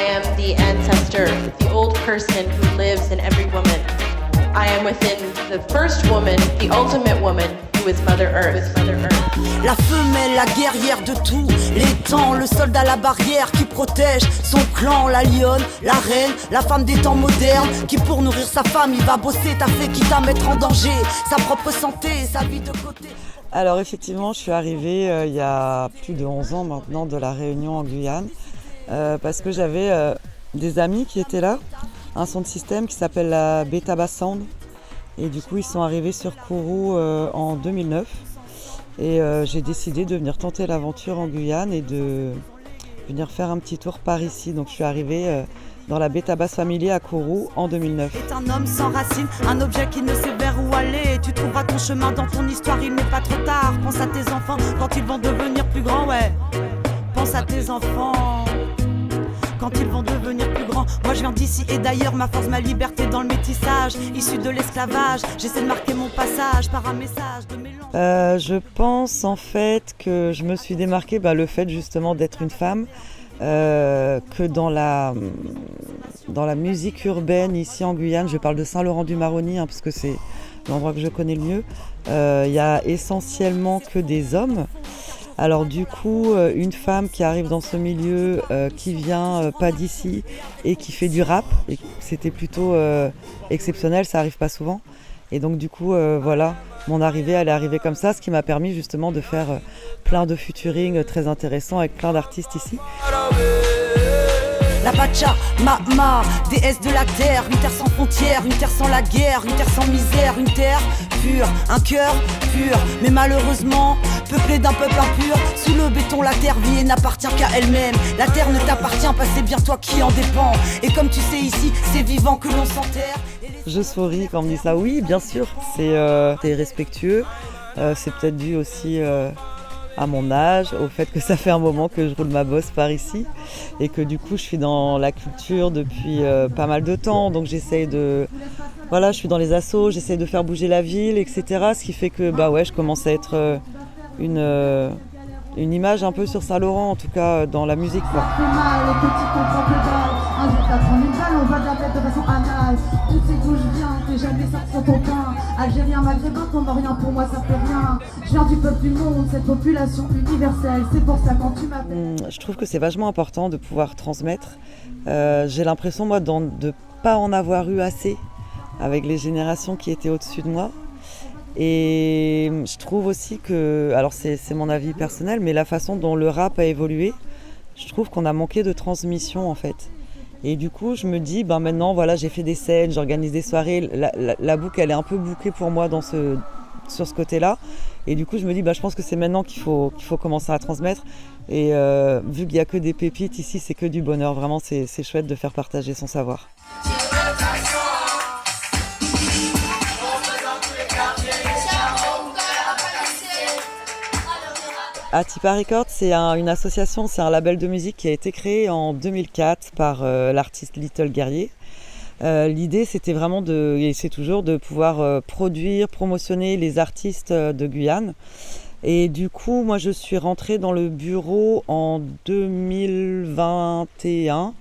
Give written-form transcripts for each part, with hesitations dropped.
I am the ancestor, the old person who lives in every woman. I am within the first woman, the ultimate woman, who is Mother Earth. La femelle, la guerrière de tous les temps, le soldat à la barrière qui protège son clan, la lionne, la reine, la femme des temps modernes, qui pour nourrir sa femme, il va bosser, t'as fait quitte à mettre en danger sa propre santé, sa vie de côté. Alors effectivement, je suis arrivée il y a plus de 11 ans maintenant de La Réunion en Guyane, parce que j'avais des amis qui étaient là, un son de système qui s'appelle la Beta Bass Sound, et du coup ils sont arrivés sur Kourou en 2009, et j'ai décidé de venir tenter l'aventure en Guyane et de venir faire un petit tour par ici. Donc je suis arrivée dans la Beta Bass Family à Kourou en 2009. C'est un homme sans racines, un objet qui ne sait vers où aller. Tu trouveras ton chemin dans ton histoire, il n'est pas trop tard. Pense à tes enfants quand ils vont devenir plus grands, ouais. Pense à tes enfants quand ils vont devenir plus grands. Moi je viens d'ici et d'ailleurs, ma force, ma liberté dans le métissage, issu de l'esclavage. J'essaie de marquer mon passage par un message de mélange. Je pense en fait que je me suis démarquée le fait justement d'être une femme, que dans la musique urbaine ici en Guyane, je parle de Saint-Laurent-du-Maroni parce que c'est l'endroit que je connais le mieux, il y a essentiellement que des hommes. Alors du coup, une femme qui arrive dans ce milieu, qui vient pas d'ici et qui fait du rap, et c'était plutôt exceptionnel, ça arrive pas souvent. Et donc du coup, voilà, mon arrivée, elle est arrivée comme ça, ce qui m'a permis justement de faire plein de featuring très intéressants avec plein d'artistes ici. La Pacha, Mama, déesse de la terre, une terre sans frontières, une terre sans la guerre, une terre sans misère, une terre pure, un cœur pur, mais malheureusement peuplée d'un peuple impur. Sous le béton, la terre vit et n'appartient qu'à elle-même. La terre ne t'appartient pas, c'est bien toi qui en dépends. Et comme tu sais ici, c'est vivant que l'on s'enterre. Je souris quand on me dit ça, oui, bien sûr, c'est respectueux. C'est peut-être dû aussi à mon âge, au fait que ça fait un moment que je roule ma bosse par ici et que du coup je suis dans la culture depuis pas mal de temps, donc j'essaye de... Voilà, je suis dans les assos, j'essaye de faire bouger la ville, etc. Ce qui fait que je commence à être une image un peu sur Saint-Laurent, en tout cas dans la musique, quoi. On va de la tête de façon anale. Tu sais d'où je viens, t'es jamais sorti sur ton pain. Algérien, maghrébin, ton rien pour moi ça fait rien. Je viens du peuple du monde, cette population universelle. C'est pour ça quand tu m'appelles. Je trouve que c'est vachement important de pouvoir transmettre. J'ai l'impression moi de ne pas en avoir eu assez avec les générations qui étaient au-dessus de moi. Et je trouve aussi que, alors c'est mon avis personnel, mais la façon dont le rap a évolué, je trouve qu'on a manqué de transmission en fait. Et du coup, je me dis, maintenant, voilà, j'ai fait des scènes, j'organise des soirées. La boucle, elle est un peu bouclée pour moi sur ce côté-là. Et du coup, je me dis, je pense que c'est maintenant qu'il faut commencer à transmettre. Et vu qu'il n'y a que des pépites ici, c'est que du bonheur. Vraiment, c'est chouette de faire partager son savoir. Atipa Records, c'est une association, c'est un label de musique qui a été créé en 2004 par l'artiste Little Guerrier. L'idée, c'était vraiment et c'est toujours de pouvoir produire, promotionner les artistes de Guyane. Et du coup, moi, je suis rentrée dans le bureau en 2021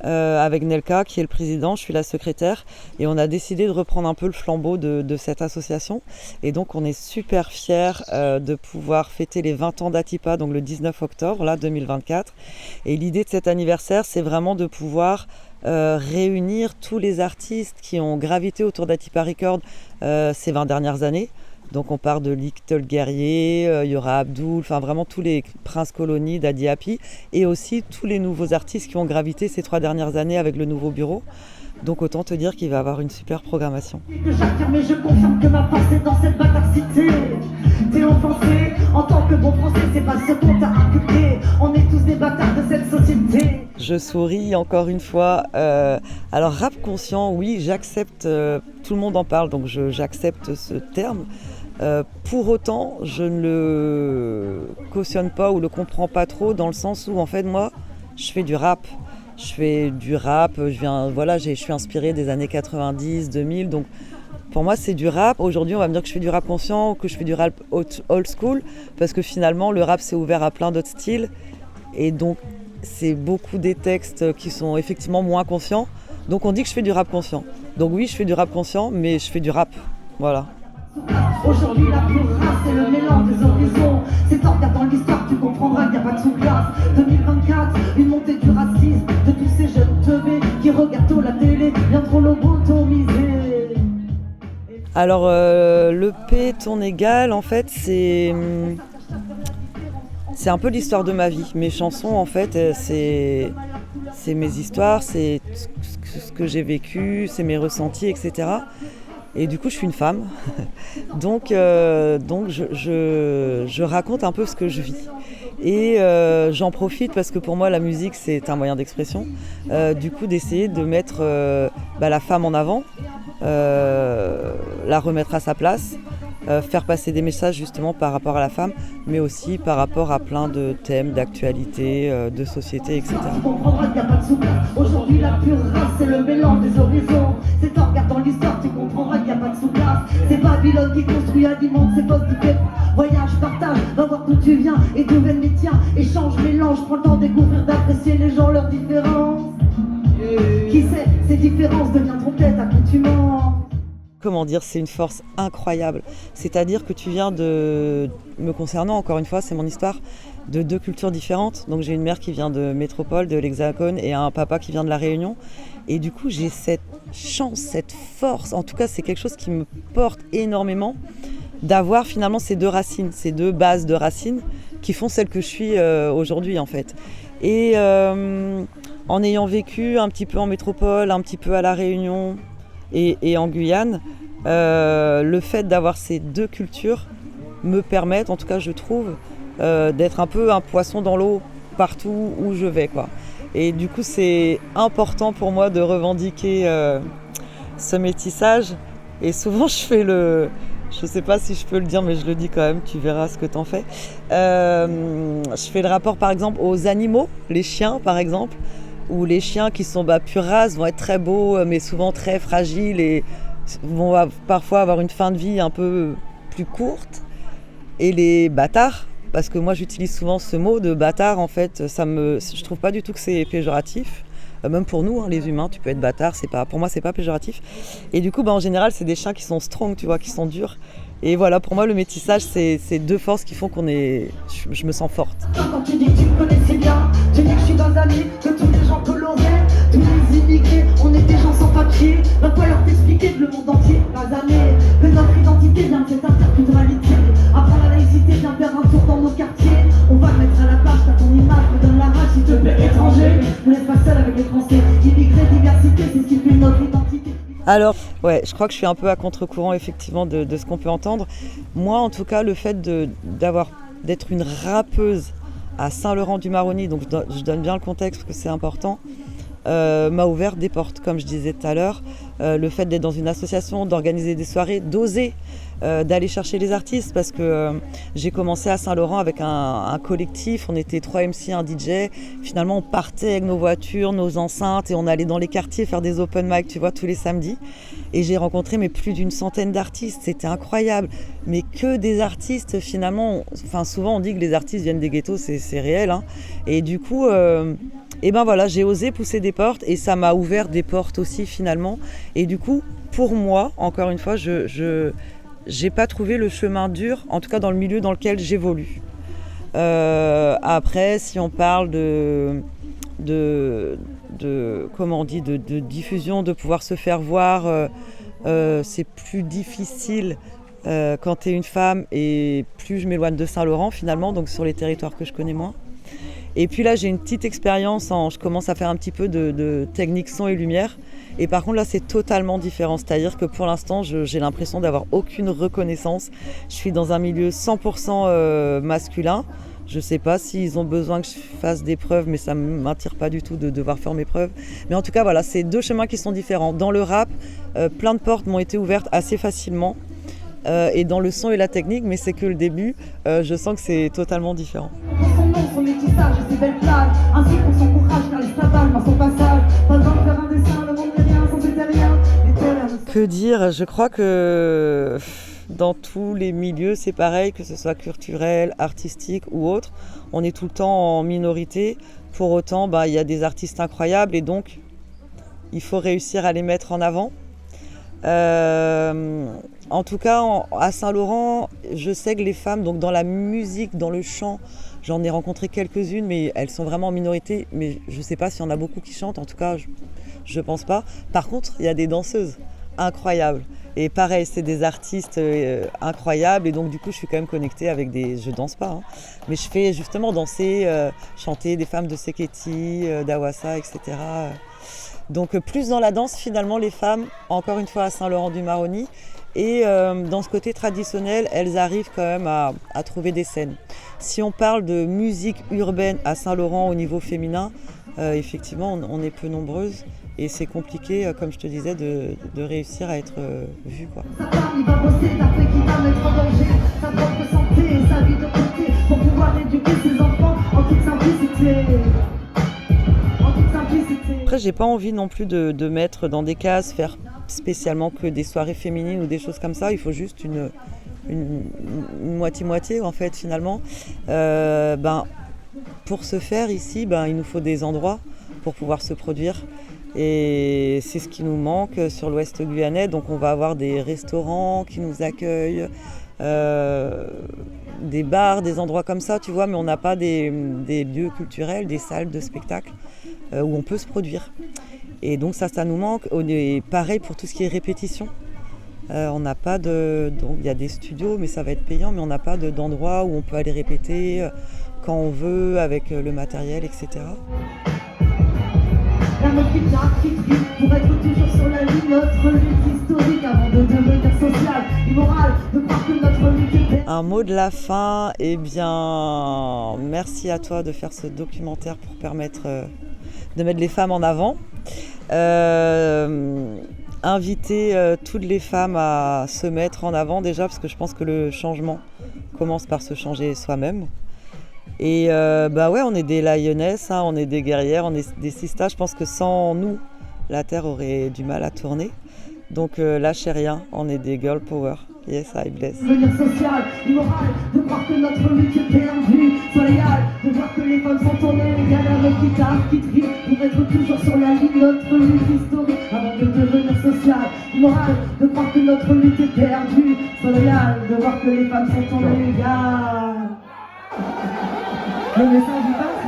avec Nelka, qui est le président, je suis la secrétaire. Et on a décidé de reprendre un peu le flambeau de cette association. Et donc, on est super fiers de pouvoir fêter les 20 ans d'Atipa, donc le 19 octobre 2024. Et l'idée de cet anniversaire, c'est vraiment de pouvoir réunir tous les artistes qui ont gravité autour d'Atipa Records ces 20 dernières années. Donc on part de Little Guerrier, il y aura Abdul, enfin vraiment tous les Prince Colony, Daddy Happy, et aussi tous les nouveaux artistes qui ont gravité ces 3 dernières années avec le nouveau bureau. Donc autant te dire qu'il va y avoir une super programmation. Que j'affirme et je confirme que ma force est dans cette bâtardité. T'es offensé, en tant que bon français, c'est pas ce qu'on t'a inculqué. On est tous des bâtards de cette société. Je souris encore une fois. Alors rap conscient, oui, j'accepte, tout le monde en parle, donc j'accepte ce terme. Pour autant, je ne le cautionne pas ou le comprends pas trop, dans le sens où en fait moi, je fais du rap. Je fais du rap, je suis inspirée des années 90, 2000, donc pour moi c'est du rap. Aujourd'hui on va me dire que je fais du rap conscient, que je fais du rap old school, parce que finalement le rap s'est ouvert à plein d'autres styles. Et donc c'est beaucoup des textes qui sont effectivement moins conscients. Donc on dit que je fais du rap conscient. Donc oui, je fais du rap conscient, mais je fais du rap. Voilà. Aujourd'hui la pure race c'est le mélange des horizons. C'est en regardant l'histoire tu comprendras qu'il n'y a pas de sous-classe. 2024, une montée du racisme de tous ces jeunes teubés qui regardent la télé, bien trop lobotomisés. Alors l'EP Tourne Égal, en fait, c'est un peu l'histoire de ma vie. Mes chansons, en fait, c'est mes histoires, c'est ce que j'ai vécu, c'est mes ressentis, etc. Et du coup, je suis une femme, donc je raconte un peu ce que je vis. Et j'en profite parce que pour moi, la musique, c'est un moyen d'expression. Du coup, d'essayer de mettre la femme en avant, la remettre à sa place, faire passer des messages justement par rapport à la femme, mais aussi par rapport à plein de thèmes, d'actualité, de société, etc. Tu comprendras qu'il n'y a pas de sous-classe. Aujourd'hui la pure race c'est le mélange des horizons. C'est en regardant l'histoire tu comprendras qu'il n'y a pas de sous-classe. C'est Babylone qui construit, alimente ses postes qui fait. Voyage, partage, va voir d'où tu viens et d'où viennent les tiens. Échange, mélange, prends le temps de découvrir, d'apprécier les gens, leurs différences. Qui sait, ces différences deviendront peut-être accoutumants. Comment dire, c'est une force incroyable. C'est-à-dire que tu viens de, me concernant encore une fois, c'est mon histoire, de deux cultures différentes. Donc j'ai une mère qui vient de métropole, de l'Hexagone, et un papa qui vient de La Réunion. Et du coup, j'ai cette chance, cette force, en tout cas c'est quelque chose qui me porte énormément, d'avoir finalement ces deux racines, ces deux bases de racines qui font celle que je suis aujourd'hui en fait. Et en ayant vécu un petit peu en métropole, un petit peu à La Réunion et en Guyane, le fait d'avoir ces deux cultures me permettent, en tout cas je trouve, d'être un peu un poisson dans l'eau partout où je vais, quoi. Et du coup c'est important pour moi de revendiquer ce métissage. Et souvent je fais je sais pas si je peux le dire, mais je le dis quand même, tu verras ce que t'en fais. Je fais le rapport par exemple aux animaux, les chiens par exemple, où les chiens qui sont pure race vont être très beaux, mais souvent très fragiles et vont parfois avoir une fin de vie un peu plus courte. Et les bâtards, parce que moi j'utilise souvent ce mot de bâtard, en fait, je trouve pas du tout que c'est péjoratif. Même pour nous, hein, les humains, tu peux être bâtard, pour moi c'est pas péjoratif. Et du coup, en général, c'est des chiens qui sont strong, tu vois, qui sont durs. Et voilà, pour moi, le métissage, c'est deux forces qui font je me sens forte. Quand tu dis que tu me connais si bien, tu dis que je suis dans un lit, que tous les gens colorés, tous les immigrés, on est des gens sans papier. Va falloir t'expliquer que le monde entier basané, que notre identité vient de cette interculturalité. Après la laïcité, viens faire un tour dans nos quartiers. On va te mettre à la page, t'as ton image, me donne la rage, s'il te plaît, étranger. Ne laisse pas seul avec les Français. Immigrés, diversité, c'est ce qui fait notre identité. Alors, ouais, je crois que je suis un peu à contre-courant effectivement de ce qu'on peut entendre. Moi, en tout cas, le fait d'être une rappeuse à Saint-Laurent-du-Maroni, donc je donne bien le contexte parce que c'est important, m'a ouvert des portes, comme je disais tout à l'heure. Le fait d'être dans une association, d'organiser des soirées, d'oser, d'aller chercher les artistes, parce que j'ai commencé à Saint-Laurent avec un collectif, on était 3 MC, un DJ. Finalement, on partait avec nos voitures, nos enceintes, et on allait dans les quartiers faire des open mic, tu vois, tous les samedis. Et j'ai rencontré plus d'une centaine d'artistes, c'était incroyable. Mais que des artistes, finalement, souvent on dit que les artistes viennent des ghettos, c'est réel, hein. Et du coup, voilà, j'ai osé pousser des portes, et ça m'a ouvert des portes aussi finalement. Et du coup, pour moi, encore une fois, je n'ai pas trouvé le chemin dur, en tout cas dans le milieu dans lequel j'évolue. Après, si on parle de diffusion, de pouvoir se faire voir, c'est plus difficile quand tu es une femme, et plus je m'éloigne de Saint-Laurent finalement, donc sur les territoires que je connais moins. Et puis là, j'ai une petite expérience, je commence à faire un petit peu de technique son et lumière. Et par contre, là, c'est totalement différent. C'est-à-dire que pour l'instant, j'ai l'impression d'avoir aucune reconnaissance. Je suis dans un milieu 100% masculin. Je ne sais pas s'ils ont besoin que je fasse des preuves, mais ça ne m'attire pas du tout de devoir faire mes preuves. Mais en tout cas, voilà, c'est deux chemins qui sont différents. Dans le rap, plein de portes m'ont été ouvertes assez facilement. Et dans le son et la technique, mais c'est que le début, je sens que c'est totalement différent. Son nom, son métissage et ses belles plages, ainsi qu'on son courage car l'esclavage par son passage. Pas besoin de faire un dessin, le monde n'est rien sans cet rien. Que dire? Je crois que dans tous les milieux, c'est pareil, que ce soit culturel, artistique ou autre, on est tout le temps en minorité pour autant, il y a des artistes incroyables et donc il faut réussir à les mettre en avant. En tout cas, à Saint-Laurent, je sais que les femmes, donc dans la musique, dans le chant, j'en ai rencontré quelques-unes, mais elles sont vraiment en minorité. Mais je ne sais pas s'il y en a beaucoup qui chantent, en tout cas, je ne pense pas. Par contre, il y a des danseuses incroyables. Et pareil, c'est des artistes incroyables. Et donc, du coup, je suis quand même connectée avec des... Je danse pas, hein, mais je fais justement danser, chanter des femmes de Seketi, d'Awassa, etc. Donc plus dans la danse finalement les femmes, encore une fois à Saint-Laurent-du-Maroni, et dans ce côté traditionnel, elles arrivent quand même à trouver des scènes. Si on parle de musique urbaine à Saint-Laurent au niveau féminin, effectivement on est peu nombreuses et c'est compliqué, comme je te disais, de réussir à être vue, quoi. Sa femme, il va bosser, d'après qui va mettre en danger sa propre santé, sa vie de côté, pour pouvoir éduquer ses enfants en toute simplicité. Après, j'ai pas envie non plus de mettre dans des cases, faire spécialement que des soirées féminines ou des choses comme ça. Il faut juste une moitié-moitié en fait finalement. Pour ce faire ici, il nous faut des endroits pour pouvoir se produire. Et c'est ce qui nous manque sur l'ouest guyanais. Donc on va avoir des restaurants qui nous accueillent, des bars, des endroits comme ça, tu vois, mais on n'a pas des lieux culturels, des salles de spectacle où on peut se produire. Et donc ça nous manque. Et pareil pour tout ce qui est répétition. On n'a pas de... Donc il y a des studios, mais ça va être payant, mais on n'a pas d'endroit où on peut aller répéter quand on veut, avec le matériel, etc. La mode qui crie pour être toujours sur la ligne, notre lutte historique avant de devenir sociale, immorale, de croire que notre lutte est... Un mot de la fin, eh bien, merci à toi de faire ce documentaire pour permettre de mettre les femmes en avant. Inviter toutes les femmes à se mettre en avant déjà, parce que je pense que le changement commence par se changer soi-même. Et on est des lionesses, hein, on est des guerrières, on est des sistas. Je pense que sans nous, la Terre aurait du mal à tourner. Donc lâchez rien, on est des girl power. Yes, I bless. Devenir social, immoral, de croire que notre lutte est perdue, soit légal, de voir que les femmes sont tournées, égales à notre guitare qui trie, pour être toujours sur la ligne, notre lutte historique, avant de devenir social, immoral, de croire que notre lutte est perdue, soit légal, de voir que les femmes sont tournées, égales. Le message il passe.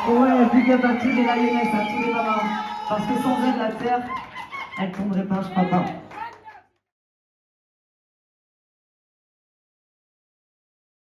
Ouais, big up à tous les lionesses, à tous les mamans, parce que sans elles la terre, elle tomberait pas, je crois pas.